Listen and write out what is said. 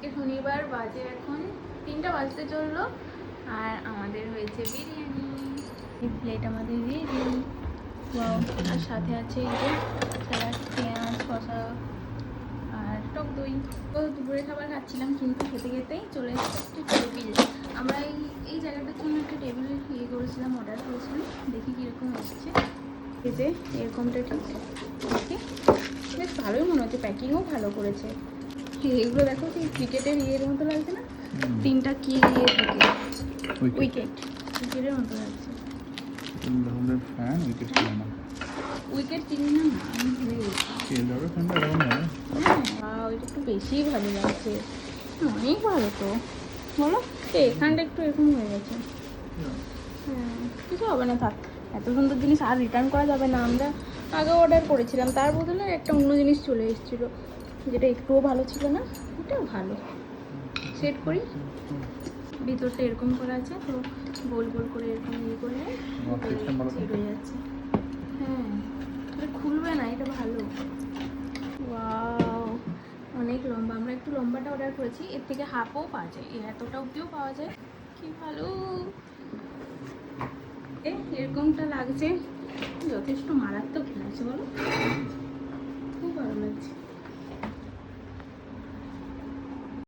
আজকে শনিবার, বাজে এখন 3টা বাজতে চললো। আর আমাদের হয়েছে বিরিয়ানি। এই প্লেট আমাদের রেডি। ওয়াও। আর সাথে আছে এই যে স্যালাড, পেঁয়াজ, শসা আর টক দই। তো দুপুরে খাবার খাচ্ছিলাম, কিন্তু খেতে খেতেই চলে এসেছে একটা টেবিল। আমরা এই জায়গাটার জন্য একটা টেবিল ইয়ে করেছিলাম, অর্ডার করেছিলাম। দেখি কীরকম এসছে। এই যে এরকমটা ঠিক দেখি বেশ ভালোই মনে হচ্ছে, প্যাকিংও ভালো করেছে। এগুলো দেখো কি ক্রিকেটের ইয়ের মতো লাগছে না? 3টা কি ইয়ে থাকে, উইকেটের মতো লাগছে। উইকেট চিনি না, আমি ভুলে গেছি। হ্যাঁ, ওইটা একটু বেশিই ভালো লাগছে, অনেক ভালো তো। বলো এখানটা একটু এরকম হয়ে গেছে। হ্যাঁ, কিছু হবে না, থাক। এত সুন্দর জিনিস আর রিটার্ন করা যাবে না। আমরা আগে অর্ডার করেছিলাম, তার বদলে একটা অন্য জিনিস চলে এসেছিলো, যেটা একটুও ভালো ছিল না। এটাও ভালো। সেট করি, ভিতরটা এরকম করা আছে, তো গোল গোল করে এরকম ইয়ে করলে সেট হয়ে যাচ্ছে। হ্যাঁ, এটা খুলবে না, এটা ভালো। ওয়াও, অনেক লম্বা। আমরা একটু লম্বাটা অর্ডার করেছি, এর থেকে হাফও পাওয়া যায়, এতটা অব্দিও পাওয়া যায়। কি ভালো, এরকমটা লাগছে, যথেষ্ট মারাত্মক লাগছে বলো, খুব ভালো লাগছে।